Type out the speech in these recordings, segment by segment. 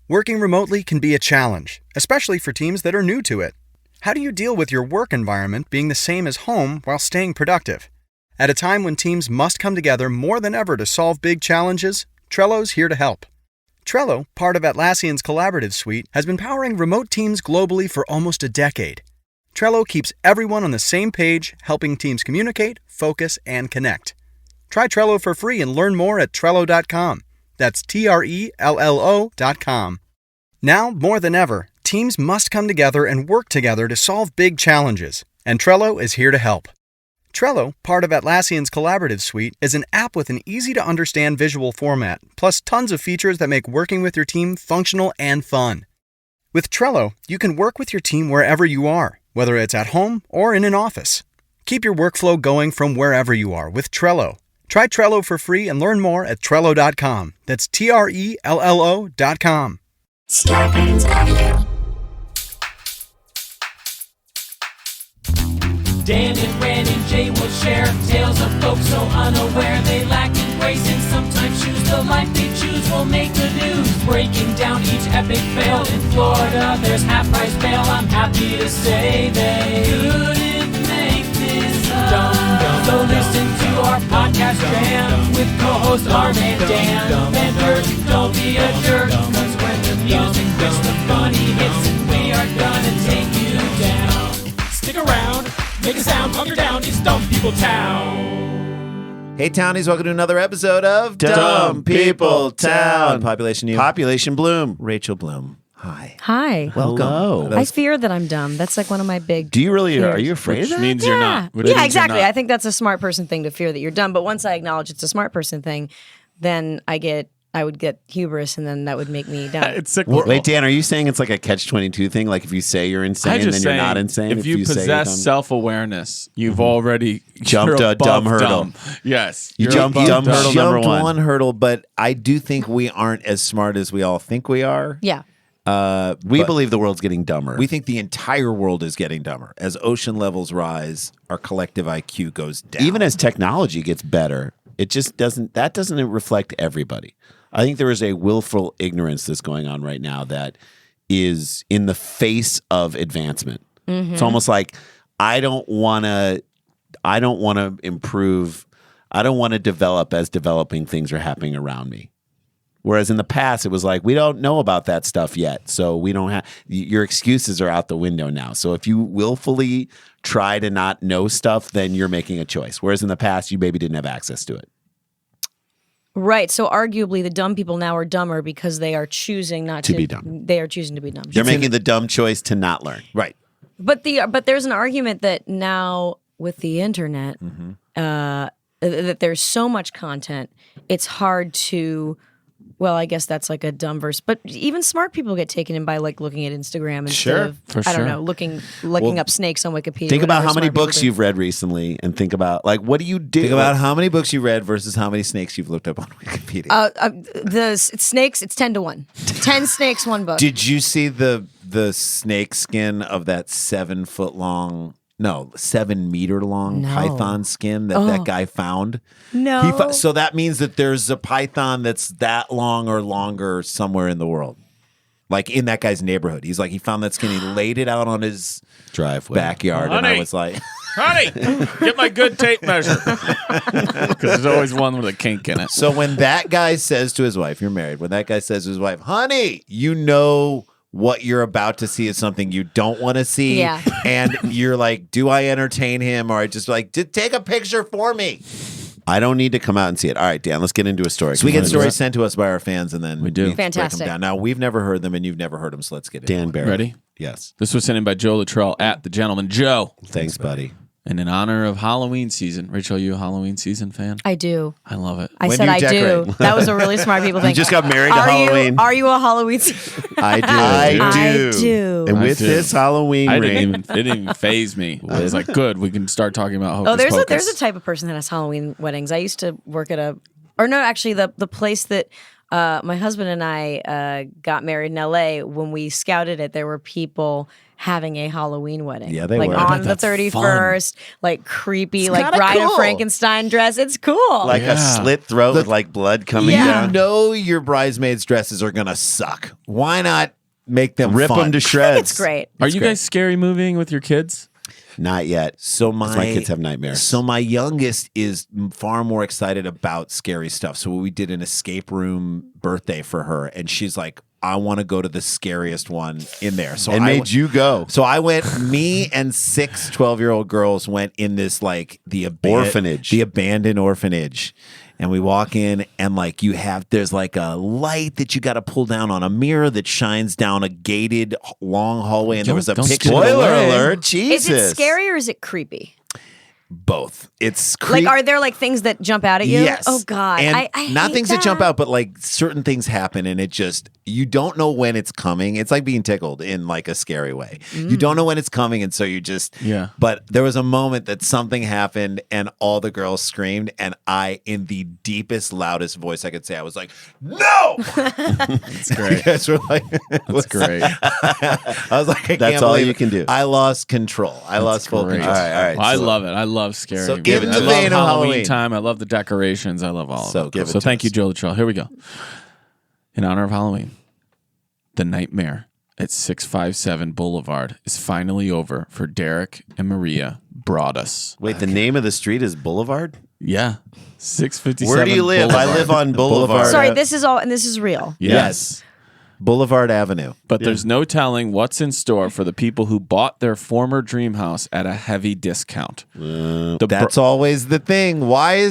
Working remotely can be a challenge, especially for teams that are new to it. How do you deal with your work environment being the same as home while staying productive? At a time when teams must come together more than ever to solve big challenges, Trello's here to help. Trello, part of Atlassian's collaborative suite, has been powering remote teams globally for almost a decade. Trello keeps everyone on the same page, helping teams communicate, focus, and connect. Try Trello for free and learn more at Trello.com. That's Trello.com. Now, more than ever, teams must come together and work together to solve big challenges, and Trello is here to help. Trello, part of Atlassian's collaborative suite, is an app with an easy-to-understand visual format, plus tons of features that make working with your team functional and fun. With Trello, you can work with your team wherever you are, whether it's at home or in an office. Keep your workflow going from wherever you are with Trello. Try Trello for free and learn more at Trello.com. That's Trello.com. Scarpins Avenue. Dan and Ran and Jay will share tales of folks so unaware they lack in grace and sometimes choose the life they choose will make the news. Breaking down each epic fail in Florida, there's half-price bail. I'm happy to say they couldn't make this up. So listen to our podcast jam with co-host Arn and Dan. Bender, don't be a jerk, cause when the music hits the funny hits, we are gonna take you down. Stick around. Make a sound, hunker down, it's Dumb People Town. Hey, Townies, welcome to another episode of Dumb People Town. Population you. Population Bloom. Rachel Bloom. Hi. Hi. Welcome. Hello. I fear that I'm dumb. That's like one of my big Do you really, fears. are you afraid of Which that? means you're not. Which Yeah, means exactly. you're not. I think that's a smart person thing to fear that you're dumb. But once I acknowledge it's a smart person thing, then I would get hubris, and then that would make me dumb. It's cyclical. Wait, Dan, are you saying it's like a catch-22 thing? Like if you say you're insane, then you're not insane? If you say you're possess dumb? self-awareness, you've already Jumped you're a dumb above hurdle. dumb. Yes. You you're jumped above dumb dumb. hurdle number Jumped one. hurdle, but I do think we aren't as smart as we all think we are. Yeah. We But believe the world's getting dumber. we think the entire world is getting dumber. As ocean levels rise, our collective IQ goes down. Even as technology gets better, it just doesn't reflect everybody. I think there is a willful ignorance that's going on right now that is in the face of advancement. It's almost like I don't want to improve. I don't want to develop as developing things are happening around me. Whereas in the past, it was like, we don't know about that stuff yet. So we don't have, your excuses are out the window now. So if you willfully try to not know stuff, then you're making a choice. Whereas in the past, you maybe didn't have access to it. Right. So arguably, the dumb people now are dumber because they are choosing not to be dumb. They are choosing to be dumb. They're making the dumb choice to not learn. right. But there's an argument that now with the internet, that there's so much content, it's hard to. Well, I guess that's like a dumb verse, but even smart people get taken in by like looking at Instagram instead of for I don't sure. know looking up snakes on Wikipedia. Think about whatever how many smart people books do. you've read recently and think about, like, what do you do? Think about how many books you read versus how many snakes you've looked up on Wikipedia. The snakes. It's 10-1. 10 snakes, one book. Did you see the snake skin of that 7 meter long No. python skin that guy found? No. So that means that there's a python that's that long or longer somewhere in the world. Like in that guy's neighborhood. He's like, he found that skin, he laid it out on his driveway backyard, and I Honey. was like, Honey, get my good tape measure. Because there's always one with a kink in it. so when that guy says to his wife, you're married, when that guy says to his wife, honey, you know what you're about to see is something you don't want to see. Yeah. And you're like, do I entertain him? Or I just like, take a picture for me. I don't need to come out and see it. All right, Dan, let's get into a story. So we Come get on. stories sent to us by our fans, and then We do. break them Fantastic. down. Now, we've never heard them, and you've never heard them, so let's get into Dan it. Barrett. Ready? Yes. This was sent in by Joe Luttrell at The Gentleman Joe. Thanks, buddy. And in honor of Halloween season. Rachel, you a Halloween season fan? I do. I love it. I When said do you I do. decorate? That was a really smart people thing. just got married to Halloween. Are you a Halloween? I do. I do. And I with do. this Halloween It ring, didn't even faze me. I was like, good, we can start talking about Hocus Oh, there's Pocus. a type of person that has Halloween weddings. I used to work at the place that my husband and I got married in LA. When we scouted it, there were people having a Halloween wedding. Yeah, they like were. on the That's 31st, like creepy, like kinda Bride of cool. Frankenstein dress. It's cool. Like a slit throat with like blood coming Yeah. down. You know your bridesmaids' dresses are gonna suck. Why not make them Rip fun? them to shreds. it's great. Are you guys scary moving with your kids? Not yet. So 'Cause my kids have nightmares. So my youngest is far more excited about scary stuff. So we did an escape room birthday for her, and she's like, "I want to go to the scariest one in there." So and made you go. So I went. Me and 6 12-year-old girls went in this like the Orphanage. the abandoned orphanage. And we walk in, and like there's like a light that you got to pull down on a mirror that shines down a gated long hallway, and there was a Don't picture. spoil Spoiler away. alert. Jesus. Is it scary or is it creepy? Both. It's Like, are there like things that jump out at you? Yes. Oh God, And I not hate things that jump out, but like certain things happen, and it just you don't know when it's coming. It's like being tickled in like a scary way. You don't know when it's coming, and so you just Yeah. But there was a moment that something happened, and all the girls screamed, and I, in the deepest, loudest voice I could say, I was like, "No!" That's great. You guys were like, That's great. I was like, I That's can't all believe you it. can do. I lost control. I lost full Great. control. All right. I So- love it. I love scary. So movies. in I the love vein of Halloween. time. I love the decorations. I love all So of give it. it So to thank you, us. Joe Latrell. Here we go. In honor of Halloween, the nightmare at 657 Boulevard is finally over for Derek and Maria Broadus. Wait, the name of the street is Boulevard? Yeah. 657 Where do you live? Boulevard. I live on Boulevard. Boulevard. Sorry, this is all, and this is real. Yes. Boulevard Avenue. But there's no telling what's in store for the people who bought their former dream house at a heavy discount. That's always the thing. Why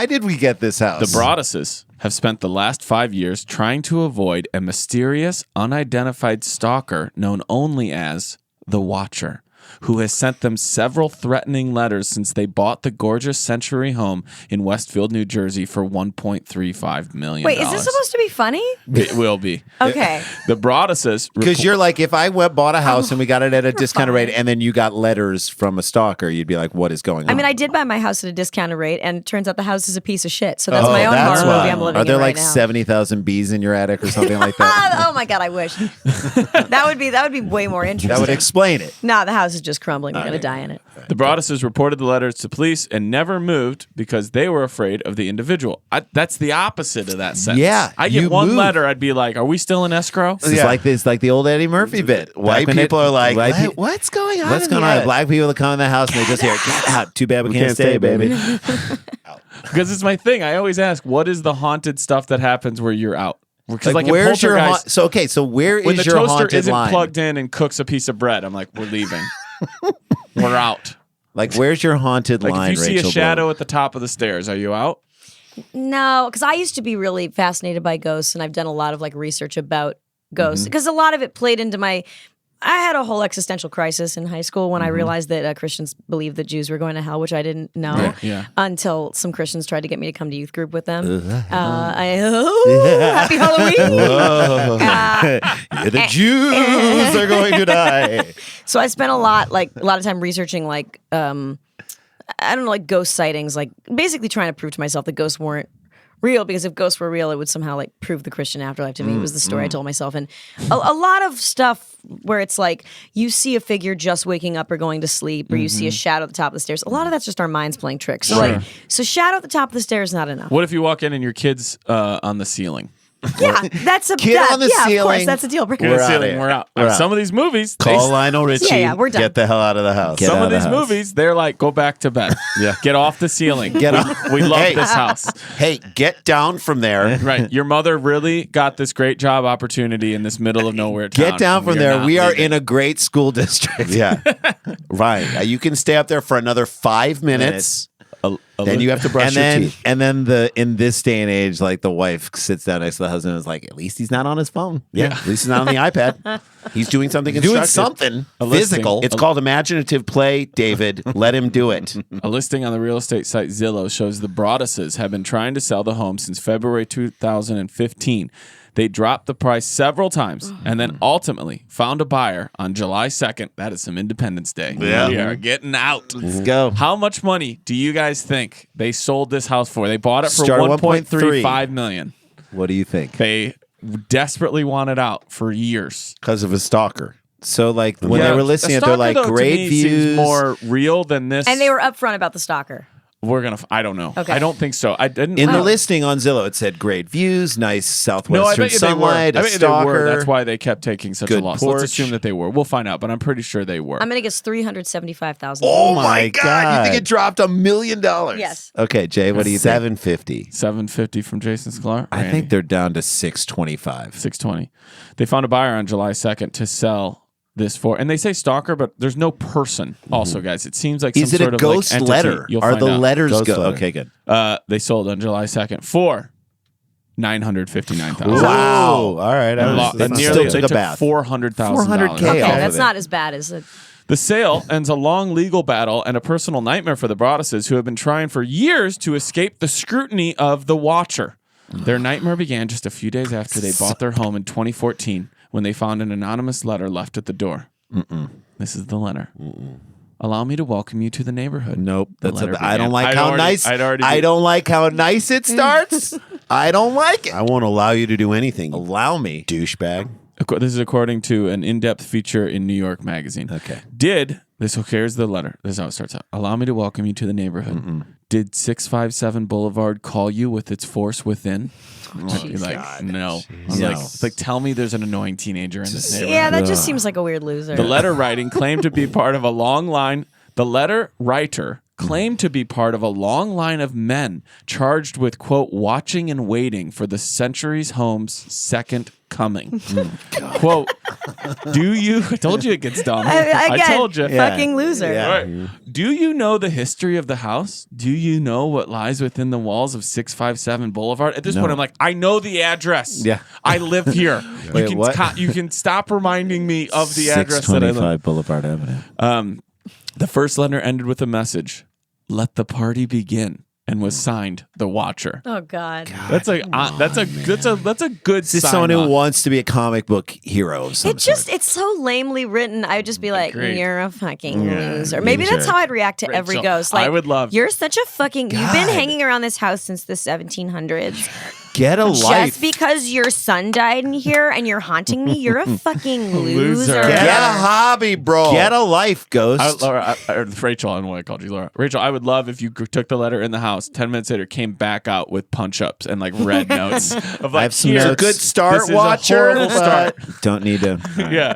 did we get this house? The Broaduses have spent the last 5 years trying to avoid a mysterious, unidentified stalker known only as the Watcher, who has sent them several threatening letters since they bought the gorgeous Century home in Westfield, New Jersey for $1.35 million. Wait, is this supposed to be funny? It will be. Okay. The Broaduses... Because you're like, if I bought a house and we got it at a discounted rate, and then you got letters from a stalker, you'd be like, what is going on? I mean, I did buy my house at a discounted rate, and it turns out the house is a piece of shit. So that's Oh, my own that's horror why. movie I'm living Are there in like right now. 70,000 bees in your attic or something like that? Oh my God, I wish. that would be way more interesting. That would explain it. Nah, the house is just crumbling. You're gonna die in it. The Broaduses reported the letters to police and never moved because they were afraid of the individual. That's the opposite of that sentence. Yeah, I get you one move. letter, I'd be like, "Are we still in escrow?" It's like the old Eddie Murphy bit. White Back when people are like, white pe- what's going on? what's in going the on? attic?" Black people that come in the house and they just hear, get out. Too bad we can't stay, baby. Because it's my thing. I always ask, "What is the haunted stuff that happens where you're out?" Because Like, in where's your Poltergeist, so where when the is your toaster haunted isn't line? plugged in and cooks a piece of bread, I'm like, "We're leaving. We're out." Like, where's your haunted Like line, if you see Rachel a shadow Bloom? at the top of the stairs, are you out? No, because I used to be really fascinated by ghosts, and I've done a lot of like research about ghosts because a lot of it played into my. I had a whole existential crisis in high school when I realized that Christians believed that Jews were going to hell, which I didn't know Yeah. until some Christians tried to get me to come to youth group with them. Happy Halloween! The Jews are going to die. So I spent a lot of time researching like I don't know, like ghost sightings, like basically trying to prove to myself that ghosts weren't real, because if ghosts were real, it would somehow like prove the Christian afterlife to me. It was the story I told myself. And a lot of stuff where it's like you see a figure just waking up or going to sleep, or you see a shadow at the top of the stairs. A lot of that's just our minds playing tricks. So so shadow at the top of the stairs is not enough. What if you walk in and your kid's on the ceiling? Yeah, that's a Kid on the yeah, of ceiling. course, that's a deal breaker. Kid on the We're ceiling, outta we're here. out. We're out. Some of these movies, Call Lionel Richie. Yeah, we're done. Get the hell out of the house. Get some out of of these the house. movies, they're like, go back to bed. Yeah. Get off the ceiling. Get we, off. we love Hey. this house. Hey, get down from there. Right. Your mother really got this great job opportunity in this middle of nowhere town. Get down and from you're there. not We are leaving. in a great school district. Yeah. Right. You can stay up there for another 5 minutes. Then you have to brush your teeth. And then in this day and age, like the wife sits down next to the husband and is like, at least he's not on his phone. Yeah. At least he's not on the iPad. He's doing something He's doing constructive. something A listing. physical. It's called imaginative play, David. Let him do it. A listing on the real estate site Zillow shows the Broaduses have been trying to sell the home since February 2015. They dropped the price several times and then ultimately found a buyer on July 2nd. That is some Independence Day. Yeah. We are getting out. Let's go. How much money do you guys think they sold this house for? They bought it for Start at $1.35 million. What do you think? They desperately wanted out for years. Because of a stalker. So like when Yeah, they were a listening, stalker, they're like though, to great me, seems views. more real than this. And they were upfront about the stalker. I don't know. Okay. I don't think so. I didn't. In the listing on Zillow, it said great views, nice southwestern no, I bet you they were. sunlight, I a bet you they were. stalker. That's why they kept taking such a good loss. porch. Let's assume that they were. We'll find out, but I'm pretty sure they were. I'm going to guess 375,000. Oh my my God! You think God. it dropped $1 million? Yes. Okay, Jay, what do you think? $750. $750 from Jason Sklar. I think they're down to $625. $620. They found a buyer on July 2nd to sell this for, and they say stalker, but there's no person. Also, guys, it seems like Is some it sort a of ghost like entity. letter? You'll Are find the out. letters Ghost go? letter. Okay, good. They sold on July 2nd for $959,000. Wow. All right. And I was- and still nearly took they a took bath. $400,000. $400K Okay, off that's of it. not as bad as it. The sale ends a long legal battle and a personal nightmare for the Broadduses, who have been trying for years to escape the scrutiny of the Watcher. Their nightmare began just a few days after they bought their home in 2014 when they found an anonymous letter left at the door. This is the letter. Allow me to welcome you to the neighborhood. Nope. That's letter I don't began. like I'd how already- nice. I'd already I be- don't like how nice it starts. I don't like it. I won't allow you to do anything, you Allow me. douchebag. This is according to an in-depth feature in New York Magazine. Okay. Here's the letter. This is how it starts out. Allow me to welcome you to the neighborhood. Did 657 Boulevard call you with its force within? You're like, no. I'm No. like, tell me there's an annoying teenager in this neighborhood. Yeah, that just seems like a weird loser. The letter writing claimed to be part of a long line. The letter writer claimed to be part of a long line of men charged with, quote, watching and waiting for the Centuries Home's second coming. Quote, I told you it gets dumb. I Again, told you. fucking loser. Yeah. Right. Do you know the history of the house? Do you know what lies within the walls of 657 Boulevard? At this point, I'm like, I know the address. Yeah. I live here. Wait, what? You can stop reminding me of the address that I live. Boulevard Avenue. The first letter ended with a message: "Let the party begin," and was signed "The Watcher." Oh God. That's a good This is sign someone who off. wants to be a comic book hero of some sort. It's so lamely written. I would just be like, Agreed. you're a fucking loser. Maybe that's how I'd react to every Rachel, ghost. Like, I would love- You're such a fucking. You've been God. hanging around this house since the 1700s. Get a Just life. because your son died in here and you're haunting me, you're a fucking loser. Get Get a hobby, bro. Get a life, ghost. Laura, Rachel, I don't know why I called you Laura. Rachel, I would love if you took the letter in the house, 10 minutes later, came back out with punch-ups and like red notes of like, I have some here, notes. good start, This is a Watcher. horrible start. Don't need to. Yeah.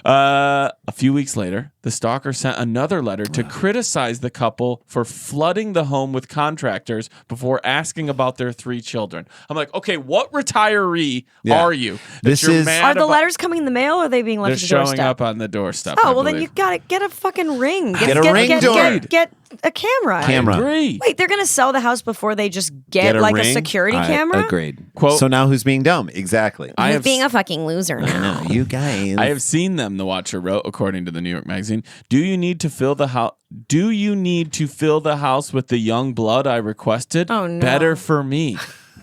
A few weeks later, the stalker sent another letter to criticize the couple for flooding the home with contractors before asking about their 3 children. I'm like, okay, what retiree are you? that This you're is- mad Are the about- letters coming in the mail or are they being left They're at the showing doorstep? up on the doorstep. Oh, I well, then believe. you gotta get a fucking ring. Get a ring door. Get a camera. Camera. Agree. Wait, they're gonna sell the house before they just get a like a ring? security camera? Agreed. Quote- So now who's being dumb? Exactly. I Who's have being a fucking loser now? you guys. I have seen them, the Watcher wrote, according to the New York Magazine. Do you need to fill the house? Do you need to fill the house with the young blood I requested? Oh, no. Better for me.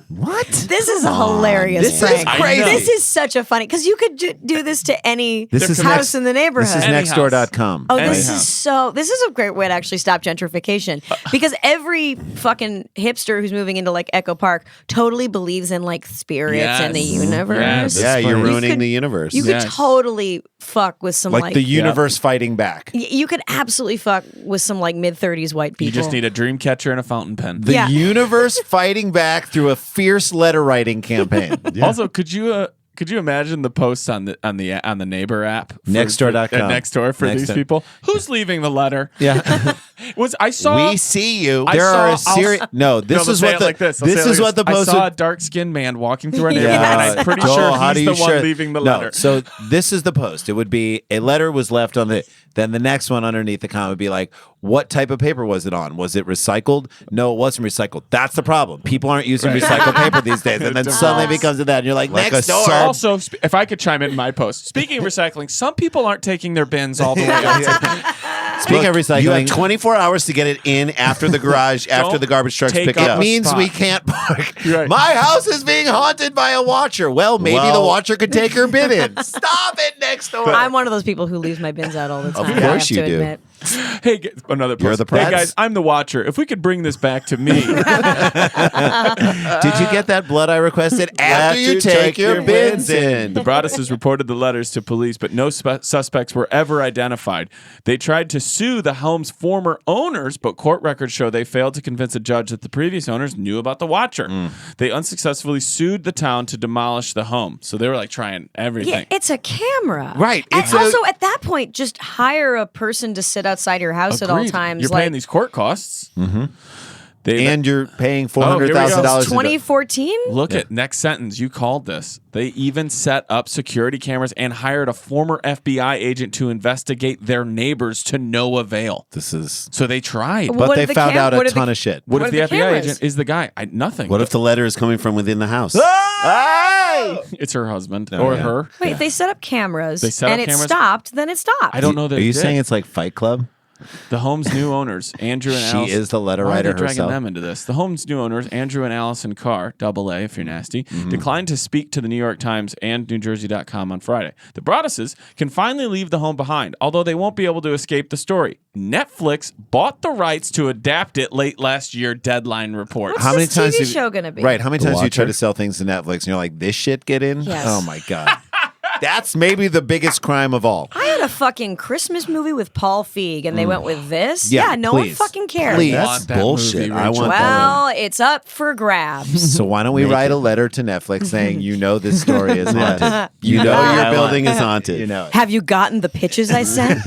What? This is a hilarious This is prank. crazy. This is such a funny because you could do this to any This is house next- in the neighborhood. This is Any nextdoor.com. Oh, Any this house. this is a great way to actually stop gentrification because every fucking hipster who's moving into like Echo Park totally believes in like spirits and the Yes. universe. Yes. Yeah, It's you're funny. ruining could- the universe. You could Yes. totally fuck with some like the universe fighting back. you could absolutely fuck with some like mid-30s white people. You just need a dream catcher and a fountain pen. The Yeah. universe fighting back through a fierce letter writing campaign. Also, could you imagine the posts on the neighbor app for, Nextdoor.com. Nextdoor for these Nextdoor. people? Who's leaving the letter? Yeah. I saw we see you. I There saw- are a I'll- series. No, this No, is say what it the like this. I'll this say it is like what the this. post. I saw a would- dark-skinned man walking through our neighborhood, and I'm pretty Joel, sure how do he's you the one share- leaving the No, letter. so this is the post. It would be a letter was left on the. Then the next one underneath the comment would be like, "What type of paper was it on? Was it recycled? No, it wasn't recycled. That's the problem. People aren't using recycled paper these days." And then suddenly it becomes to that, and you're like Like next a door. salt- Also, if I could chime in my post, speaking of recycling, some people aren't taking their bins all the way up. Speaking of recycling, You have 24 hours to get it in after the garage, after Don't the garbage trucks take pick it up up. a means spot. we can't park. Right. My house is being haunted by a watcher. Well, maybe the Well- watcher could take her bin in. Stop it next door. I'm one of those people who leaves my bins out all the time. I course have you to do. admit. Hey, another post. You're the Hey press. guys, I'm the watcher. If we could bring this back to me. Did you get that blood I requested after you take your bins in? The Broadduses reported the letters to police, but no suspects were ever identified. They tried to sue the home's former owners, but court records show they failed to convince a judge that the previous owners knew about the watcher. They unsuccessfully sued the town to demolish the home. So they were like trying everything. Yeah, it's a camera. Right, And it's a- also, at that point, just hire a person to sit outside your house at all Agreed. times. You're paying these court costs. Mm-hmm. And you're paying here we go. $400,000. 2014? Look at next sentence. You called this. They even set up security cameras and hired a former FBI agent to investigate their neighbors to no avail. This is. So they tried. Well, But what they if the found out what a if the- ton of shit. What What if the are the FBI cameras? agent is the guy? Nothing. What if the letter is coming from within the house? It's her husband Oh, or yeah. her? Wait, they set up cameras. They set and up it cameras? stopped, then it stopped. I don't know that Are it you did. saying it's like Fight Club? The home's new owners, Andrew and She Allison. is the letter Why are writer they dragging herself. them into this? The home's new owners, Andrew and Allison Carr, double A if you're nasty, declined to speak to the New York Times and NewJersey.com on Friday. The Broadduses can finally leave the home behind, although they won't be able to escape the story. Netflix bought the rights to adapt it late last year, Deadline reports. What's How many this times TV have- show going to be? Right. How many The times do you try Watcher? to sell things to Netflix and you're like, this shit get in? Yes. Oh my God. That's maybe the biggest crime of all. I had a fucking Christmas movie with Paul Feig, and they went with this? Yeah, no one please. fucking cares. Please. That's want that bullshit. movie, I Rachel. want that. Well, it's up for grabs. So why don't we write a letter to Netflix saying, you know, this story is haunted. You know I your building want- is haunted. You know it. Have you gotten the pitches I sent?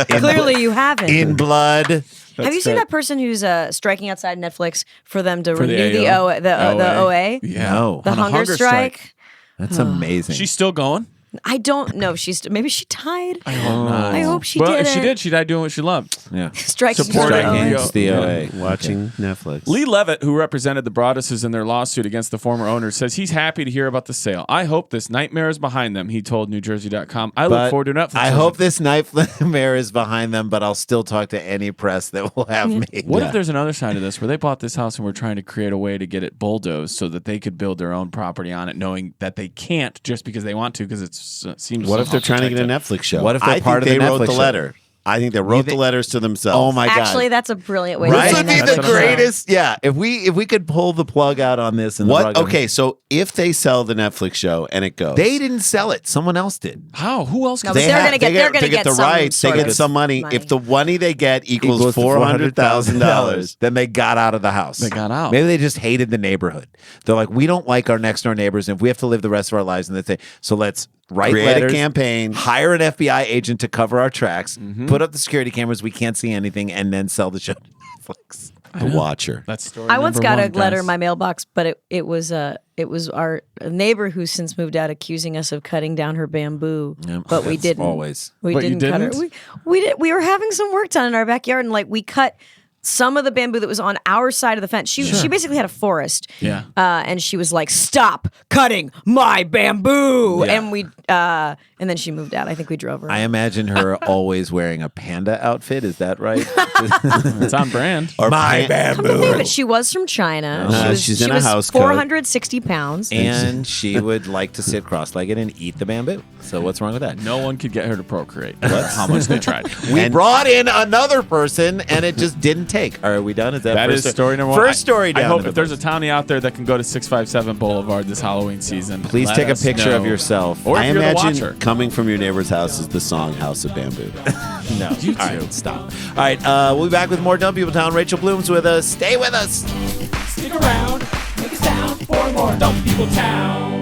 Clearly you haven't. In blood. Have you seen that person who's striking outside Netflix for them to For the renew the AO? OA? Yeah. No. The On a hunger strike? That's amazing. She's still going? I don't know. Maybe she died. I hope not. I hope she well, didn't. if she did, she died doing what she loved. yeah. Striking Supporting for the OA. Against the OA. Watching Netflix. Lee Levitt, who represented the Broadduses in their lawsuit against the former owners, says he's happy to hear about the sale. I hope this nightmare is behind them, he told NewJersey.com. I look But forward to Netflix. I hope this nightmare is behind them, but I'll still talk to any press that will have me. What if there's another side of this where they bought this house and were trying to create a way to get it bulldozed so that they could build their own property on it, knowing that they can't just because they want to because it seems What if they're trying to get a protected. Netflix show? What if they're I part think of the they wrote Netflix the show? letter. I think they wrote the think- letters to themselves. Oh my God. Actually, that's a brilliant way Right? to This would be say That's the what I'm saying. greatest. Yeah. If we could pull the plug out on this and the What? rug on- Okay, so if they sell the Netflix show and it goes, They didn't sell it. Someone else did. How? Who else No, could but they they're have- gonna get- they're gonna they get the some rights. They sort get of some money. money. If the money they get equals Equals to $400,000, Then they got out of the house. They got out. Maybe they just hated the neighborhood. They're like, we don't like our next door neighbors, and if we have to live the rest of our lives in this thing, so let's write create letters, a campaign. hire an FBI agent to cover our tracks, put up the security cameras, we can't see anything, and then sell the show to Netflix. The Watcher. That's story I once number got a one, letter guys. in my mailbox, but it was our neighbor who's since moved out accusing us of cutting down her bamboo, but we That's didn't. always. We But you didn't cut her. didn't? We did. We were having some work done in our backyard, and like we cut some of the bamboo that was on our side of the fence. She basically had a forest. Yeah. And she was like, "Stop cutting my bamboo!" Yeah. And we and then she moved out. I think we drove her. I imagine her always wearing a panda outfit. Is that right? It's on brand. Or My Come to think of it, she was from China. she's in she a was house coat. 460 pounds. and she would like to sit cross-legged and eat the bamboo. So what's wrong with that? No one could get her to procreate. That's how much they tried. We brought in another person, and it just didn't take. Are we done? Is that That first is story number one. First story down. I hope to the if there's a list. townie out there that can go to 657 Boulevard this Halloween season, Please let take a us picture of know. yourself. Or if I you're the imagine watcher. coming from your neighbor's house is the song House of Bamboo. No. You All too. right, stop. All right, we'll be back with more Dumb People Town. Rachel Bloom's with us. Stay with us. Stick around, make a sound for more Dumb People Town.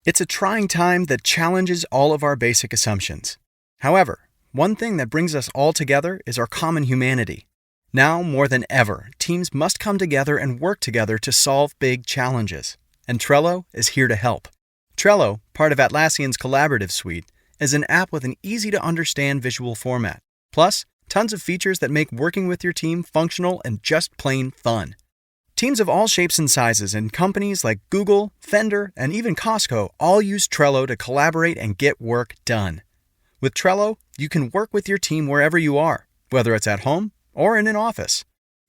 It's a trying time that challenges all of our basic assumptions. However, one thing that brings us all together is our common humanity. Now, more than ever, teams must come together and work together to solve big challenges. And Trello is here to help. Trello, part of Atlassian's collaborative suite, is an app with an easy-to-understand visual format. Plus, tons of features that make working with your team functional and just plain fun. Teams of all shapes and sizes and companies like Google, Fender, and even Costco all use Trello to collaborate and get work done. With Trello, you can work with your team wherever you are, whether it's at home or in an office.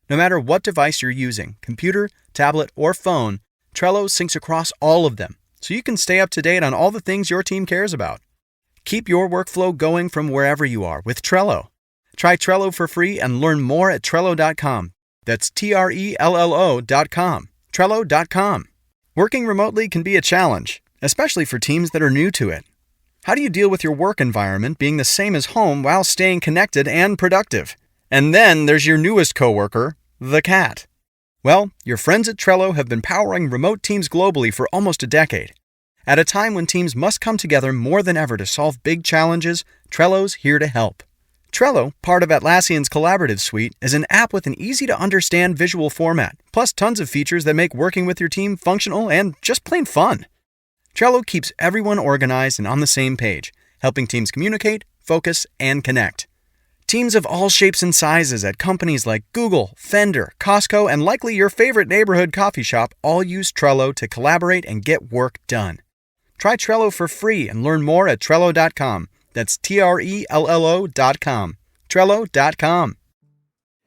No matter what device you're using, computer, tablet, or phone, Trello syncs across all of them, so you can stay up to date on all the things your team cares about. Keep your workflow going from wherever you are with Trello. Try Trello for free and learn more at Trello.com. That's Trello.com. Trello.com. Working remotely can be a challenge, especially for teams that are new to it. How do you deal with your work environment being the same as home while staying connected and productive? And then there's your newest coworker, the cat. Well, your friends at Trello have been powering remote teams globally for almost a decade. At a time when teams must come together more than ever to solve big challenges, Trello's here to help. Trello, part of Atlassian's collaborative suite, is an app with an easy-to-understand visual format, plus tons of features that make working with your team functional and just plain fun. Trello keeps everyone organized and on the same page, helping teams communicate, focus, and connect. Teams of all shapes and sizes at companies like Google, Fender, Costco, and likely your favorite neighborhood coffee shop all use Trello to collaborate and get work done. Try Trello for free and learn more at Trello.com. That's Trello.com. Trello.com.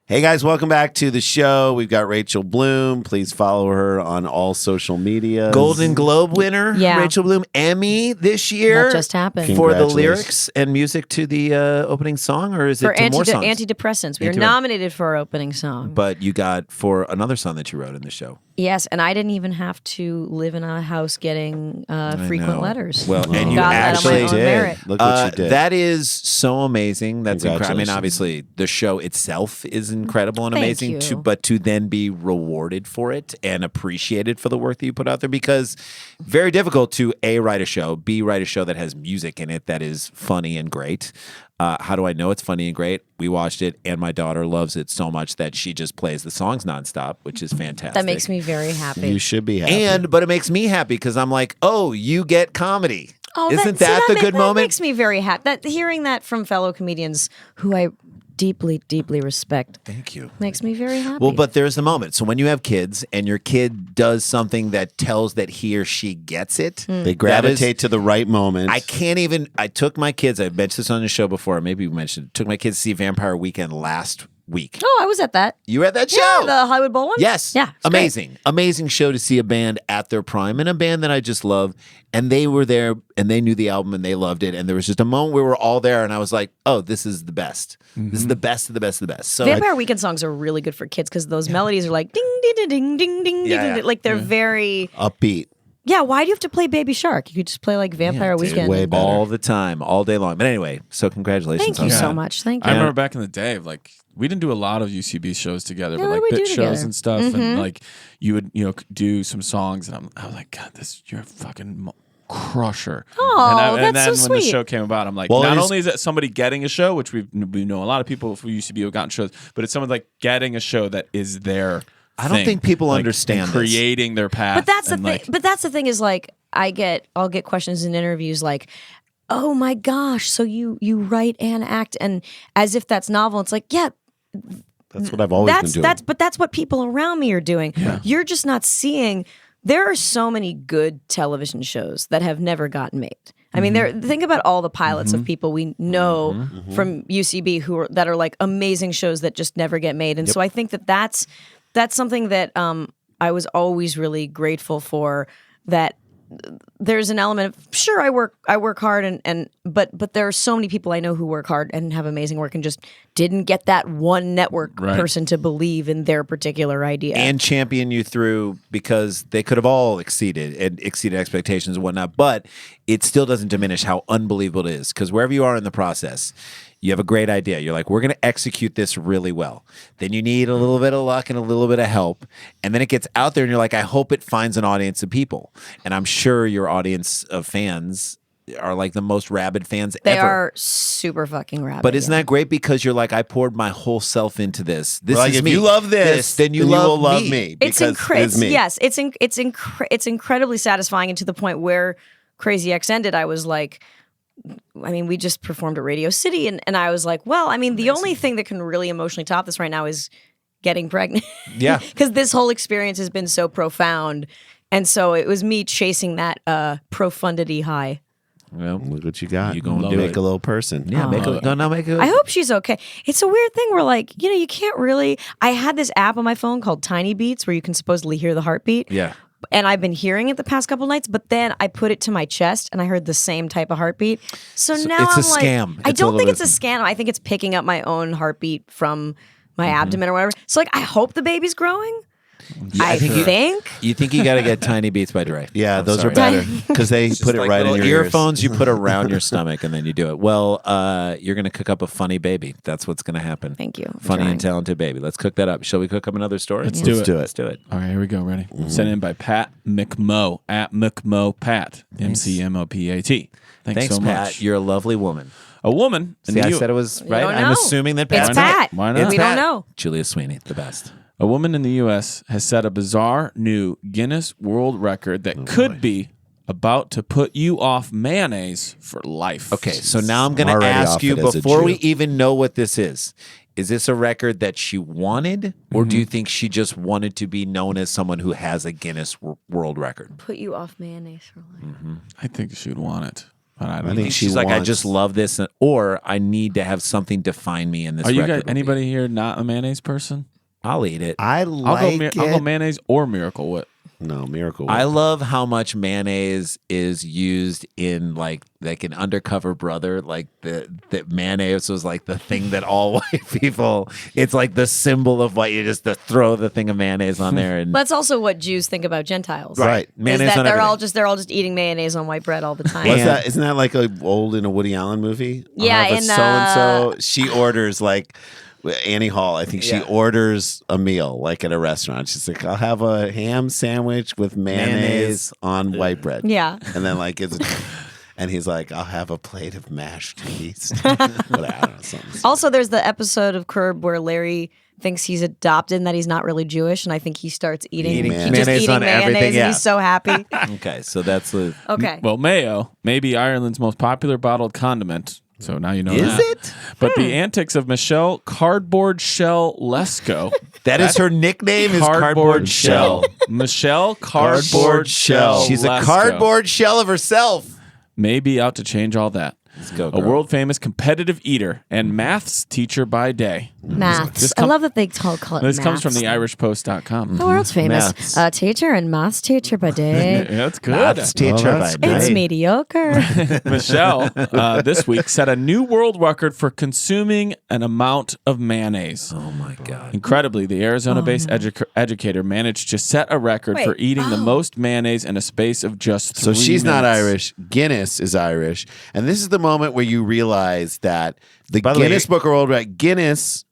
Hey guys, welcome back to the show. We've got Rachel Bloom. Please follow her on all social media. Golden Globe winner, Yeah. Rachel Bloom, Emmy this year. That just happened. For the Congratulations. lyrics and music to the opening song, or is For it to more songs? antidepressants. We were Anti- nominated for our opening song. But you got for another song that you wrote in the show. Yes, and I didn't even have to live in a house getting frequent know. letters. Well, and you got that on my actually own did. merit. Look what you did. That is so amazing. That's incredible. I mean, Congratulations. obviously, the show itself is incredible and Thank amazing. you. But to then be rewarded for it and appreciated for the work that you put out there, because very difficult to A, write a show, B, write a show that has music in it that is funny and great. How do I know it's funny and great? We watched it, and my daughter loves it so much that she just plays the songs nonstop, which is fantastic. That makes me very happy. You should be happy. But it makes me happy because I'm like, oh, you get comedy. Oh, Isn't see, that the good that moment? makes me very happy. That hearing that from fellow comedians who I deeply, deeply respect Thank you. makes me very happy. Well, but there's the moment. So when you have kids and your kid does something that tells that he or she gets it, They gravitate to the right moment. I can't even. I took my kids. I've mentioned this on the show before. Maybe we mentioned it. Took my kids to see Vampire Weekend last week. oh, I was at that. You were at that show? Yeah, the Hollywood Bowl one. Yes. Yeah, it's great. Amazing. Amazing show to see a band at their prime and a band that I just love. And they were there and they knew the album and they loved it. And there was just a moment where we were all there and I was like, oh, this is the best. This is the best of the best of the best. So Vampire Weekend songs are really good for kids because those melodies are like ding ding ding ding ding ding Yeah, ding. Like they're very. Upbeat. Yeah, why do you have to play Baby Shark? You could just play like Vampire dude, Weekend. way better. all the time, all day long. But anyway, so congratulations. Thank on you that. so much. Thank I you. remember back in the day, like we didn't do a lot of UCB shows together, Yeah, but like we bit do shows together. and stuff, and like you would do some songs, and I was like, God, you're a fucking crusher. Oh, and that's then so when the sweet. show came about, I'm like, Well, not it is- only is it somebody getting a show, which we know a lot of people who UCB have gotten shows, but it's someone like getting a show that is their. I don't thing. think people Like, understand and this. creating their path. But that's the and, thing. like, But that's the thing is like I'll get questions in interviews like, "Oh my gosh, so you write and act," and as if that's novel. It's like, yeah, That's what I've always been doing. that's what people around me are doing. You're just not seeing. There are so many good television shows that have never gotten made. I mean, think about all the pilots of people we know from UCB that are like amazing shows that just never get made. And so I think that's something that I was always really grateful for. That there's an element of sure I work hard but there are so many people I know who work hard and have amazing work and just didn't get that one network Right. person to believe in their particular idea. and champion you through because they could have all exceeded expectations and whatnot, but it still doesn't diminish how unbelievable it is because wherever you are in the process, you have a great idea. You're like, we're going to execute this really well. Then you need a little bit of luck and a little bit of help. And then it gets out there and you're like, I hope it finds an audience of people. And I'm sure your audience of fans are like the most rabid fans they ever. are super fucking rabid. But isn't that great? Because you're like, I poured my whole self into this. This like, is if me. you love this, then you will love love me. me It's because it is me. Yes, it's incredibly satisfying, and to the point where Crazy X ended, I was like, I mean, we just performed at Radio City, and I was like, well, I mean, the only thing that can really emotionally top this right now is getting pregnant. Yeah. Because this whole experience has been so profound, and so it was me chasing that profundity high. Well, Look what you got. You gonna make do it. a little person. yeah, make a make a. I hope she's okay. It's a weird thing where, like, you can't really. I had this app on my phone called Tiny Beats where you can supposedly hear the heartbeat. Yeah. and I've been hearing it the past couple nights, but then I put it to my chest and I heard the same type of heartbeat. So now it's I'm a like, scam. I It's a don't little think bit- it's a scam. I think it's picking up my own heartbeat from my abdomen or whatever. So like, I hope the baby's growing. I think. You think you got to get Tiny Beats by Dre? Yeah, I'm those sorry. are better because they Just put it like right in little your earphones ears. you put around your stomach and then you do it. Well, you're going to cook up a funny baby. That's what's going to happen. Thank you. for Funny trying. and talented baby. Let's cook that up. Shall we cook up another story? Let's do it. do it. Let's do it. Okay, here we go. Ready? Sent in by Pat McMo at McMoPat. MCMOPAT. Thanks so Pat. much. You're a lovely woman. A woman. in See, the I U- said it was right. don't I'm know. assuming that It's Pat's Pat. Why not? We don't know. Julia Sweeney, the best. A woman in the U.S. has set a bizarre new Guinness World Record that could be about to put you off mayonnaise for life. Okay, so now I'm going to already ask off you it as a before Jew. we even know what this is this a record that she wanted, or Mm-hmm. do you think she just wanted to be known as someone who has a Guinness World Record? Put you off mayonnaise for life. I think she'd want it, but I don't I know. think she She's like, I wants- just love this, or I need to have something define me in this. Are you record guys? movie. Anybody here not a mayonnaise person? I'll eat it. I I'll like go. it. I'll go mayonnaise or Miracle Whip. No, Miracle I Whip. love how much mayonnaise is used in like an Undercover Brother. Like the mayonnaise was like the thing that all white people. It's like the symbol of white. You just throw the thing of mayonnaise on there, and That's also what Jews think about Gentiles. Right. Is mayonnaise that on they're all everything. just eating mayonnaise on white bread all the time. Isn't that like a old in a Woody Allen movie? Yeah, I'll have a in, so and so. She orders like Annie Hall. I think she Yeah. orders a meal like at a restaurant. She's like, I'll have a ham sandwich with mayonnaise on white bread. Yeah. and then like it's. And he's like, I'll have a plate of mashed yeast. But I don't know, something. Also, there's the episode of Curb where Larry thinks he's adopted and that he's not really Jewish, and I think he starts eating mayonnaise just eating on everything, mayonnaise, and yeah. he's so happy. okay, so that's the. Okay. Well, mayo may be Ireland's most popular bottled condiment. So now you know that. it? But the antics of Michelle Cardboard Shell Lesko. That is her nickname. Is Cardboard Shell. Michelle Cardboard Shell. She's a Lesko cardboard shell of herself. may be out to change all that. Let's go, A girl. world famous competitive eater and maths teacher by day. Maths. This I com- love that they call it This comes from maths. the IrishPost.com. The world's famous Maths. teacher and maths teacher by day. Yeah, that's good. Maths teacher that's by It's night. mediocre. Michelle this week set a new world record for consuming an amount of mayonnaise. Oh my god. Incredibly, the Arizona-based educator managed to set a record for Wait, eating the most mayonnaise in a space of just 3 So she's not minutes. Irish. Guinness is Irish. And this is the moment where you realize that the By the way, Guinness Book of World Records, Guinness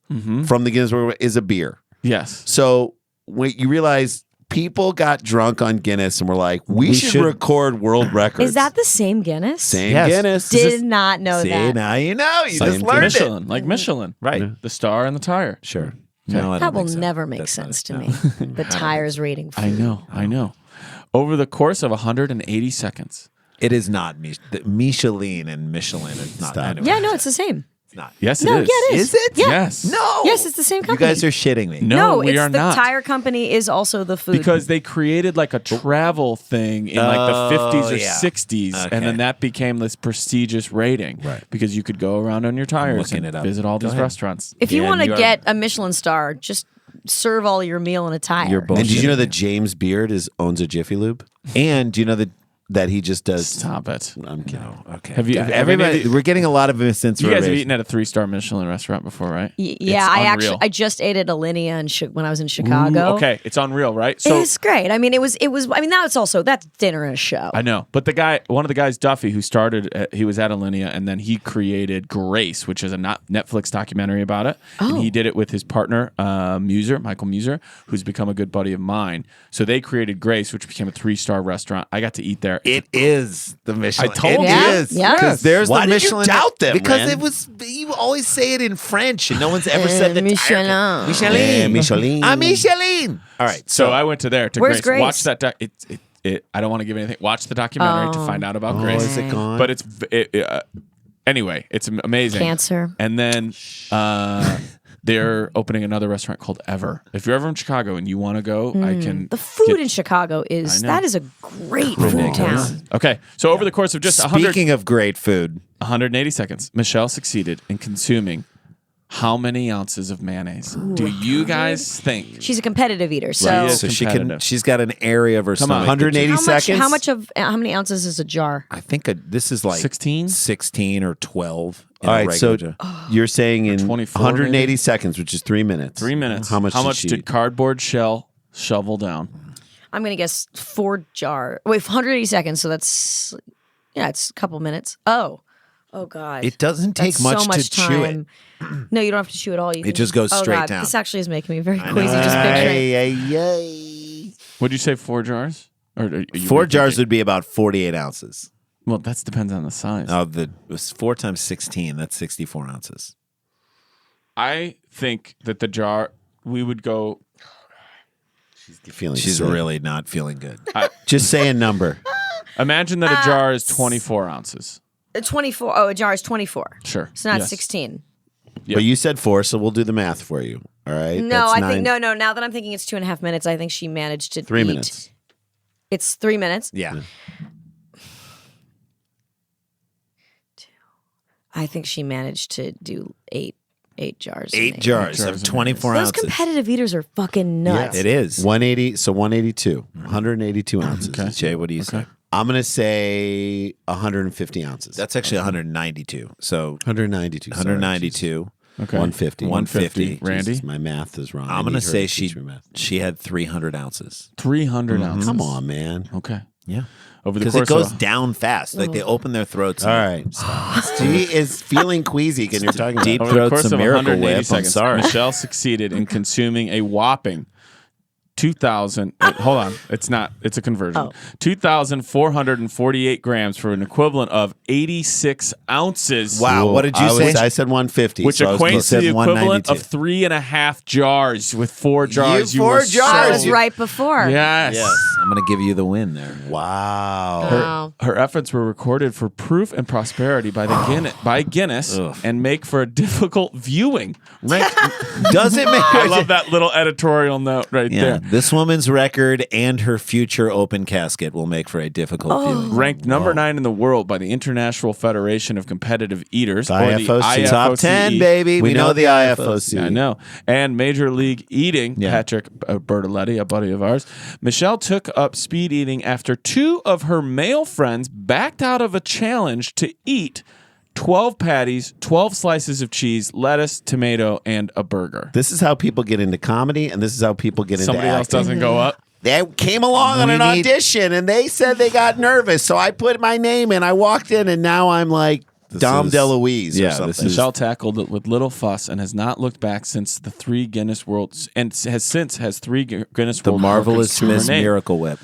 from the Guinness Book of World Records is a beer. Yes. So when you realize people got drunk on Guinness and were like, we should record world records. Is that the same Guinness? same Yes. Guinness? Did not know See, that. now you know. You Same just learned Michelin, it. like Michelin. Right. The star and the tire. Sure. No, I That don't will think so. never make That's not sense it. to No. me. The tires rating. I know. Over the course of 180 seconds. It is not Michelin and Michelin. It's not. Stop. Anyway, Yeah, no, it's the same. it's not. Yes, it No, is. yeah, it is. Is it? Yeah. Yes. No. Yes, it's the same You company. guys are shitting me. No, we it's are the not. tire company is also the food. Because they created like a travel thing in like the 50s or yeah. 60s, Okay. and then that became this prestigious rating. Right. Because you could go around on your tires looking and it up. visit all Go these ahead. restaurants. if you Yeah, want to you are- get a Michelin star, just serve all your meal in a tire. You're And did you bullshitting. know that James Beard owns a Jiffy Lube? And do you know that he just does? Stop it. I'm kidding. Okay. Have you- Yeah, have everybody? any of We're getting a lot of misinformation. You guys have eaten at a 3-star Michelin restaurant before, right? Yeah, It's I unreal. just ate at Alinea when I was in Ooh, Chicago. okay, it's unreal, right? So It's great. I mean, it was. I mean, now it's also that's dinner and a show. I know, but one of the guys, Duffy, who started, he was at Alinea, and then he created Grace, which is a Netflix documentary about it, and he did it with his partner, Michael Muser, who's become a good buddy of mine. So they created Grace, which became a 3-star restaurant. I got to eat there. It is the Michelin. I told It you. Yeah, is. yeah. Because there's Why the did you Michelin. doubt them, Because Len? it was. You always say it in French, and no one's ever said the Michelin. tire. Michelin. Yeah, Michelin. Ah, Michelin. All right. So I went to there to Where's Grace. Grace? Watch that. I don't want to give anything. Watch the documentary to find out about Grace. is it gone? But anyway, it's amazing. Cancer. And then they're opening another restaurant called Ever. If you're ever in Chicago and you want to go, I can. The food get- in Chicago I is know. that is a great food town. Okay, so over the course of just Speaking of great food, 180 seconds, Michelle succeeded in consuming how many ounces of mayonnaise do you guys think? She's a competitive eater, so Right, So competitive. she's got an area of her Come on. stomach. that 180 seconds. how many ounces is a jar? I think this is like 16? 16 or 12. in All a right, so regular you're saying in 24 180 maybe? seconds, which is 3 minutes. 3 minutes. How much did cardboard shell shovel down? I'm gonna guess 4 jar. Wait, 180 seconds. So that's it's a couple minutes. Oh God. It doesn't take That's much, so much to chew it. time. No, you don't have to chew it all. You can just goes straight God, down. This actually is making me very queasy just picturing. Would you say 4 jars? Or are you 4 jars rethinking? would be about 48 ounces. Well, that depends on the size. It was 4 times 16. That's 64 ounces. I think that the jar we would go. Feeling She's sick. really not feeling good. Just say a number. Imagine that a jar is 24 ounces. 24. Oh, a jar is 24. Sure. It's not Yes. 16. Yep. But you said 4, so we'll do the math for you. All right. No, That's I 9. think no. Now that I'm thinking it's 2.5 minutes, I think she managed to 3 eat. minutes. It's 3 minutes. Yeah. I think she managed to do eight jars. 8 jars jars of of 24 Those ounces. competitive eaters are fucking nuts. It is. 180. So 182. 182 ounces. Okay. Jay, what do you say? I'm going to say 150 ounces. That's actually 192. So 192. sorry. 192. Okay. 150. 150. Randy? Jesus, my math is wrong. I I'm going need to her say teach me math. she had 300 ounces. 300 ounces. Come on, man. Okay. Yeah. Over the Because course it goes of down fast. Like they open their throats. All right. She is feeling queasy and you're talking Deep about Over the throats course a of miracle 180 whip. I'm seconds, sorry. Michelle succeeded in consuming a whopping 2,000. Hold on, it's not. It's a conversion. 2,448 grams for an equivalent of 86 ounces. Wow. What did you say? I said 150. Which so I was equates close. to the said equivalent 192. of 3.5 jars. With 4 jars, you 4 were jars. I so- was right before. Yes. Yes. I'm going to give you the win there. Wow. Wow. Her efforts were recorded for proof and prosperity by Guinness Ugh. and make for a difficult viewing. Ranked, Does it make I love that little editorial note right Yeah. there. This woman's record and her future open casket will make for a difficult viewing. Ranked number 9 in the world by the International Federation of Competitive Eaters, or the IFOC. Top IFOCE. 10, baby. We know the IFOC. I know. And Major League Eating, Yeah. Patrick Bertoletti, a buddy of ours. Michelle took up speed eating after 2 of her male friends backed out of a challenge to eat 12 patties, 12 slices of cheese, lettuce, tomato, and a burger. This is how people get into comedy, and this is how people get Somebody into else acting. doesn't go up. They came along on We an need- audition, and they said they got nervous, so I put my name in. I walked in, and now I'm like Dom is- DeLuise yeah, or this something. Michelle tackled it with little fuss and has not looked back since the 3 Guinness Worlds and has 3 Guinness The World marvelous Records to her Miss name. Miracle Whip.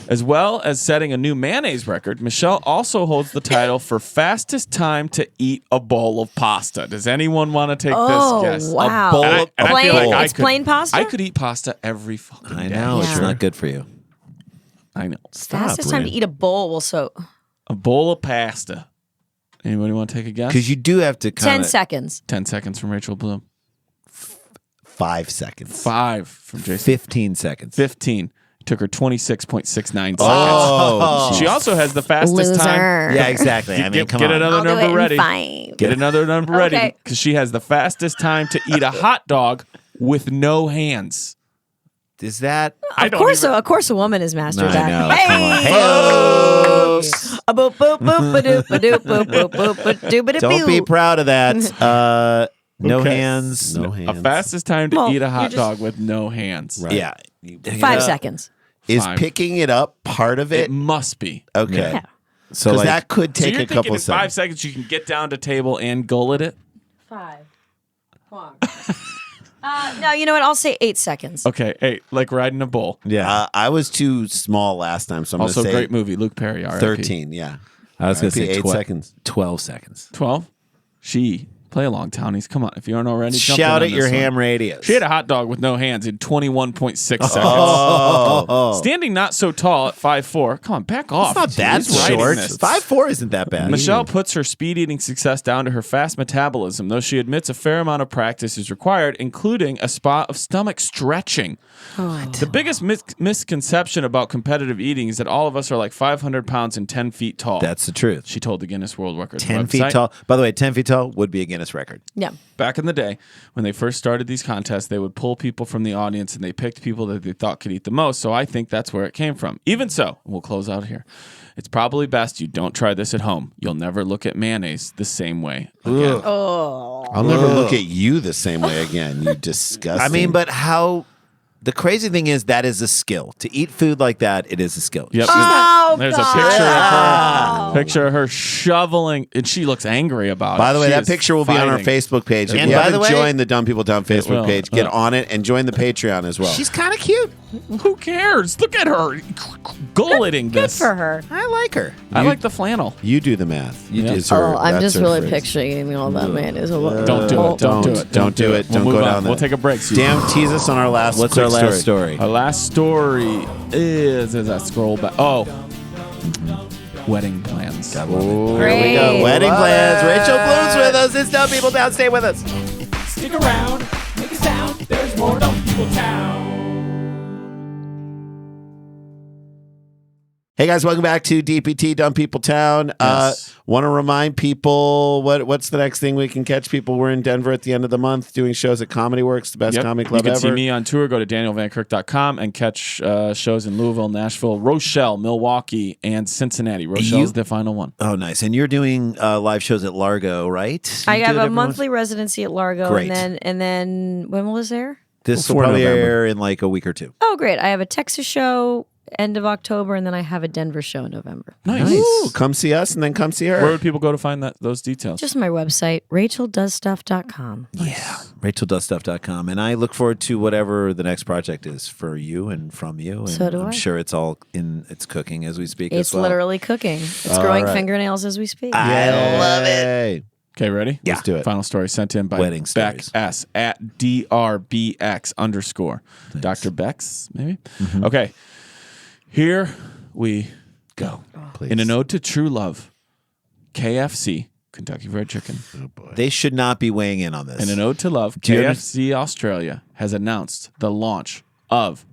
As well as setting a new mayonnaise record, Michelle also holds the title for fastest time to eat a bowl of pasta. Does anyone want to take Oh, this guess? wow. A bowl of And I feel Plain- like I it's could- plain pasta? I could eat pasta every fucking I day. know. Yeah. It's not good for you. I know. Fastest time to eat a bowl. Well, so A bowl of pasta. Anybody want to take a guess? Because you do have to 10 kind of. seconds. 10 seconds from Rachel Bloom. 5 seconds. 5 from Jason. 15 seconds. 15. Took her 26.69 seconds. Oh, She also has the fastest time. Loser. Yeah, exactly. I mean, Get, come get on. another I'll do number it in ready. 5. Get another number ready Okay. because she has the fastest time to eat a hot dog with no hands. Is that? I Of don't course, even- of course, a woman has mastered I that. know. Hey, Come on. Hey-o. A boop boop boop ba doop ba doop boop boop boop ba doop ba doop. Don't be proud of that. No Okay. hands. No A hands. fastest time to Well, eat a hot you're just- dog with no hands. Right. Yeah. 5 seconds. Is 5. picking it up part of It it? must be. Okay. Yeah. So Because like, that could So take you're a thinking couple in of 5 seconds. seconds you can get down to table and gullet it? 5. No, you know what? I'll say 8 seconds. Okay, hey, like riding a bull. yeah. I was too small last time, so I'm Also, going to say great movie. Luke Perry, RIP. 13. Yeah. I was going to RIP, say 8 seconds. 12 seconds. 12. She. Play along, townies. Come on. If you aren't already, jump Shout in at on your this one. ham radius. She had a hot dog with no hands in 21.6 seconds. Oh. Standing not so tall at 5'4". Come on, back off. It's not that Who's writing short. this? 5'4" isn't that bad. Michelle puts her speed eating success down to her fast metabolism, though she admits a fair amount of practice is required, including a spot of stomach stretching. The biggest misconception about competitive eating is that all of us are like 500 pounds and 10 feet tall. That's the truth. She told the Guinness World Records 10 website. feet tall. By the way, 10 feet tall would be a Guinness Guinness record. Yeah. Back in the day, when they first started these contests, they would pull people from the audience and they picked people that they thought could eat the most. So I think that's where it came from. Even so, we'll close out here. It's probably best you don't try this at home. You'll never look at mayonnaise the same way again. I'll never look at you the same way again. You disgusting. I mean, but how? The crazy thing is that is a skill. To eat food like that, it is a skill. Yep. Oh, There's God. a picture of her shoveling, and she looks angry about it. By the way, She that is picture will be on our fighting. Facebook page. If And you by haven't the way- joined the Dumb People Town will. Facebook page, get on it and join the Patreon as well. She's kind of cute. Who cares? Look at her gulleting Good this. for her. I like her. I like the flannel. You do the math. You Yeah. deserve. Oh, I'm that's just her really phrase. picturing all that mayonnaise. Don't do it. Don't do it. Don't do it. We'll Don't move go on. down that. We'll take a break. Susan. Damn, tease us on our last. What's quick our last story? Our last story is as I scroll back. Oh, wedding plans. Here Great. we go. Wedding Love plans. it. Rachel Bloom's with us. It's Dumb People Town. Stay with us. Stick around, make a sound. There's more Dumb People Town. Hey guys, welcome back to DPT Dumb People Town. Yes. Want to remind people what's the next thing we can catch people? We're in Denver at the end of the month doing shows at Comedy Works, the best comedy club you can ever. see me on tour. Go to danielvankirk.com and catch shows in Louisville, Nashville, Rochelle, Milwaukee, and Cincinnati. Rochelle's the final one. Oh, nice. And you're doing live shows at Largo, right? I You have did a every monthly residency at Largo, Great. and then when will this air? This will Before probably November. air in like a week or two. Oh, great! I have a Texas show end of October, and then I have a Denver show in November. Nice. Ooh, come see us and then come see her. Where would people go to find those details? Just my website, racheldoesstuff.com. Yeah. RachelDoesStuff.com. And I look forward to whatever the next project is for you and from you. And So do I'm I. sure it's all it's cooking as we speak It's as well. literally cooking. It's growing fingernails as we speak. I love it. Hey. Okay, ready? Let's do it. Final story sent in by Wedding Beck stories. S at DRBX_. Dr. Bex, maybe? Okay. Here we go. Please. In an ode to true love, KFC, Kentucky Fried Chicken. They should not be weighing in on this. In an ode to love, Do you KFC Australia has announced the launch of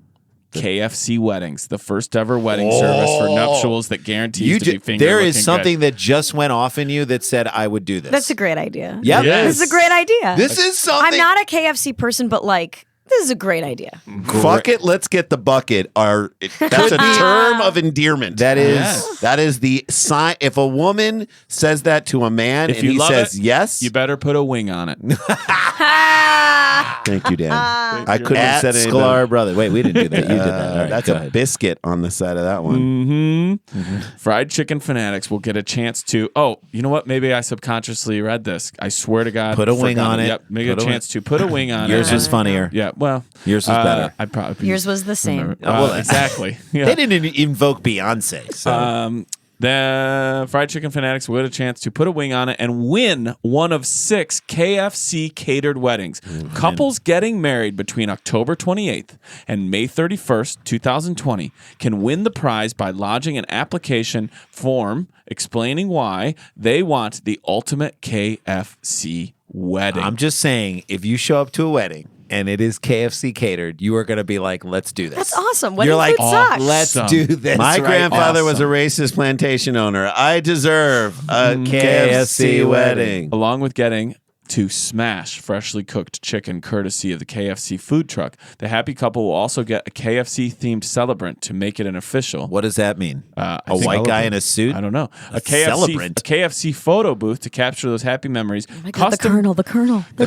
KFC Weddings, the first ever wedding service for nuptials that guarantees to be finger there looking is something good. that just went off in you that said I would do this. That's a great idea. Yep. Yes. This is a great idea. This is something. I'm not a KFC person, but like, this is a great idea. Fuck it, let's get the bucket. That's a term of endearment. That is. Yes. That is the sign. If a woman says that to a man If and you he love says it, yes, You better put a wing on it. thank you, Dan. I couldn't have At said it. Sklar brother. Wait, we didn't do that. You did that. All right, That's go a ahead. biscuit on the side of that one. Fried chicken fanatics will get a chance to. Oh, you know what? Maybe I subconsciously read this. I swear to God. Put a wing forgot on it. Yep. Maybe a Put a wing- chance to put a wing on it. Yours was funnier. Yeah. Well, Yours was better. I probably Yours was the same. remember- well, exactly. Yeah. They didn't invoke Beyonce. So. The fried chicken fanatics will get a chance to put a wing on it and win one of 6 KFC catered weddings. Couples getting married between October 28th and May 31st, 2020 can win the prize by lodging an application form explaining why they want the ultimate KFC wedding. I'm just saying, if you show up to a wedding and it is KFC catered, you are going to be like, let's do this. That's awesome. Wedding You're like, food sucks. let's Awesome. do this. My right grandfather now. was a racist plantation owner. I deserve a KFC wedding. Along with getting to smash freshly cooked chicken courtesy of the KFC food truck, the happy couple will also get a KFC themed celebrant to make it an official. What does that mean? I A think- white guy in a suit? I don't know. A celebrant. KFC photo booth to capture those happy memories. Oh my God, the Colonel. They're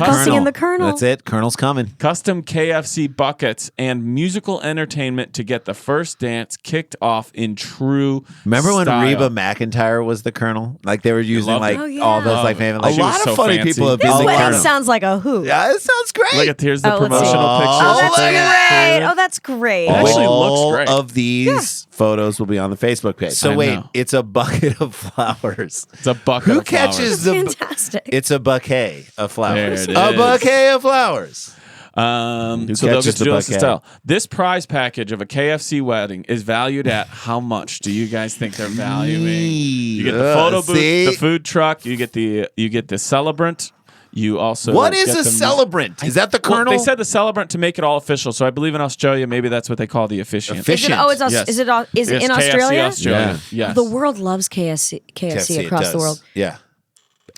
Custom- busting in the Colonel. That's it. Colonel's coming. Custom KFC buckets and musical entertainment to get the first dance kicked off in true Remember when style. Reba McEntire was the Colonel? Like they were using loved like it. Oh, yeah. all those like Love it. maybe A like She was lot so of funny fancy. people have This been the wedding Colonel. sounds like a hoot. Yeah, it sounds great. Look at here's the Oh, let's see. promotional picture. Oh, that's Look at great. Oh, that's great. It actually All looks great. of these photos will be on the Facebook page. So I wait, know. it's a bucket of flowers. It's a bucket Who of flowers. catches That's the? fantastic. It's a bouquet of flowers. There it A is. bouquet of flowers. So they'll catches get to the do this in bucket? style. This prize package of a KFC wedding is valued at how much do you guys think they're valuing? You get the photo booth, see? the food truck, you get the celebrant. You also What is get a the- celebrant? Is that the Well, Colonel? they said the celebrant to make it all official. So I believe in Australia, maybe that's what they call the officiant. Is it, oh, it's Yes. is it Yes, in KFC Australia? Australia. Yes. The world loves KFC KFC, it across the does. world. Yeah.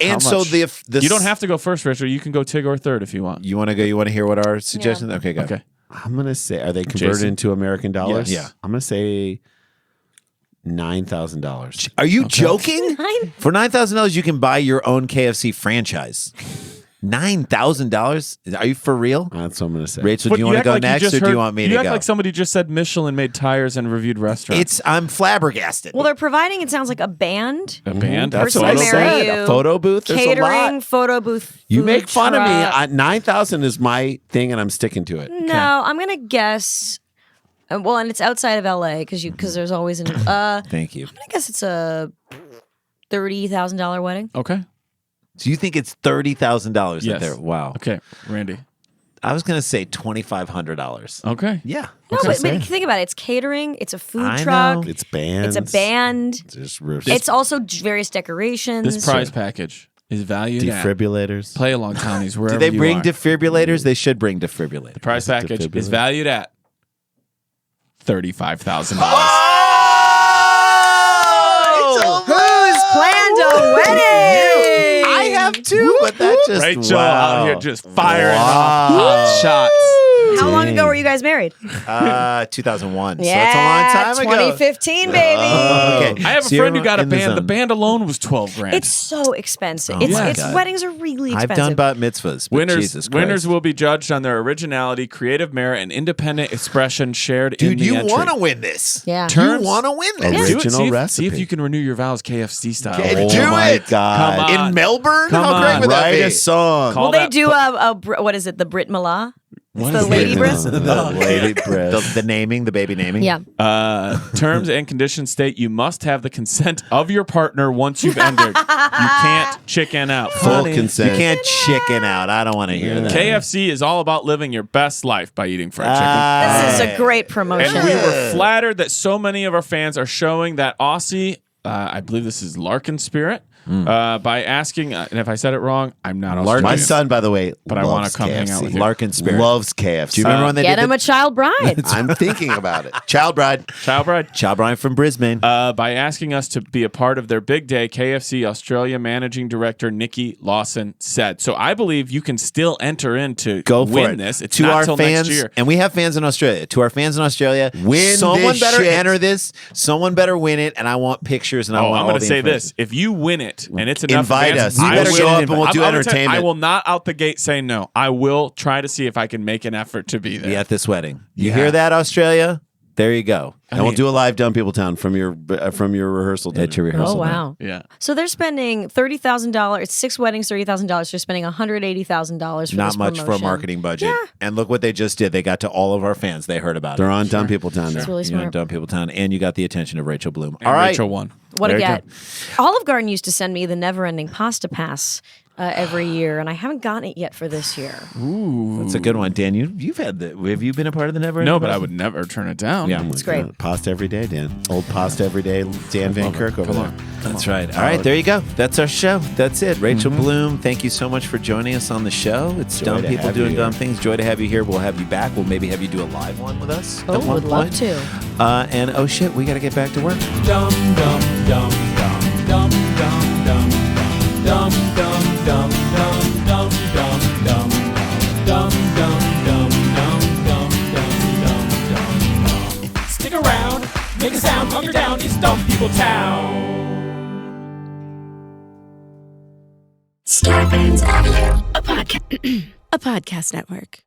And How so much? the You don't have to go first, Richard. You can go Tig or third if you want. You want to go? You want to hear what our suggestions? Okay, go. Okay. I'm gonna say, are they converted Jason? into American dollars? Yes. Yeah. I'm gonna say $9,000. Are you joking? For $9,000, you can buy your own KFC franchise. $9,000? Are you for real? That's what I'm gonna say. Rachel, But do you want to act go like next, just or do you heard- want me you to act go? like somebody just said Michelin made tires and reviewed restaurants. I'm flabbergasted. Well, they're providing, it sounds like a band, a band. That's Person what I to marry said. you, A photo booth. There's a catering, lot. photo booth. You food make fun of me. truck. 9,000 is my thing, and I'm sticking to it. No, I'm gonna guess. Well, and it's outside of LA because there's always an. Thank you. I guess it's a $30,000 wedding. Okay. So you think it's $30,000 Yes. there? Wow. Okay, Randy. I was going to say $2,500. Okay. Yeah. No, but think about it. It's catering. It's a food I truck. know. It's bands. It's a band. It's Also various decorations. This prize package is valued at defibrillators. play along counties Do wherever they you bring are. defibrillators? They should bring defibrillators. The prize package is defibrillator? valued at $35,000. Who's planned a wedding? I have two, but that just Rachel wow. out here just firing Wow. off hot shots. How long ago were you guys married? 2001. Yeah, so it's a long time ago. 2015, baby. Okay. I have a So friend who you're got a in the band. The zone. band alone was $12,000. It's so expensive. Oh my It's God. weddings are really I've expensive. done bat mitzvahs. But Jesus Christ. Winners will be judged on their originality, creative merit, and independent expression shared in Dude, the you entry. want to win this. Yeah. Terms- You want to win this. Do it. Original See if, recipe. See if you can renew your vows KFC style. Okay, Oh do my it. God. Come on. In Melbourne? Come How great on. would that Write be? a song. Call Will they that do what is it? The Brit Milah? What the is lady it? breast? The lady breast. The naming, the baby naming. Yeah. Terms and conditions state you must have the consent of your partner once you've entered. You can't chicken out. Full Honey, consent. You can't chicken out. I don't want to hear that. KFC is all about living your best life by eating fried chicken. This is a great promotion. And we were flattered that so many of our fans are showing that Aussie, I believe this is Larkin spirit, by asking, and if I said it wrong, I'm not Australian. My son, by the way, But I wanna loves come hang KFC. out with you. Larkin spirit. Loves KFC. Do you remember when they Get did him a child bride. I'm thinking about it. Child bride. Child bride. Chow Brian from Brisbane? By asking us to be a part of their big day, KFC Australia Managing Director Nikki Lawson said. So I believe you can still enter in to Go for win it. this. It's to not our till fans, next year. and we have fans in Australia. To our fans in Australia, Win someone this better shit. enter this. Someone better win it, and I want pictures. And I Oh, want I'm all going to the say information. this: if you win it, and it's enough, Invite fans, us. You I better will- show up and we'll I'm do gonna tell you, entertainment. I will not out the gate say no. I will try to see if I can make an effort to be there. Be at this wedding. You Yeah. hear that, Australia? There you go. And we'll do a live Dumb People Town from your rehearsal. At your dinner. rehearsal. Oh, wow. Yeah. So they're spending $30,000. It's 6 weddings, $30,000. They're spending $180,000 for Not this much for a promotion. marketing budget. And look what they just did. They got to all of our fans. They heard about They're it. on Dumb People Town now. It's really You're on smart. Dumb People Town, and you got the attention of Rachel Bloom. And all right. Rachel won. What a There you get. Olive Garden used to send me the never-ending pasta pass every year, and I haven't gotten it yet for this year. That's a good one, Dan. You've had the. Have you been a part of the Never? No, Ending but I Pasta? would never turn it down. Yeah. It's great. Pasta every day, Dan. Old pasta every day. Dan Van Kirk over there. That's right. All right, there you go. That's our show. That's it. Rachel Bloom, thank you so much for joining us on the show. It's Joy dumb to people have doing you dumb here. things. Joy to have you here. We'll have you back. We'll maybe have you do a live one with us. Oh, at one would love point. to. And oh shit, we got to get back to work. Dum dum dum dum dum dum dum dum dum dum dum dum dum dum dum dum dum dum dum dum. Stick around, make a sound, hunker down. It's Dumb People Town. Scorpions Avenue. A podcast network.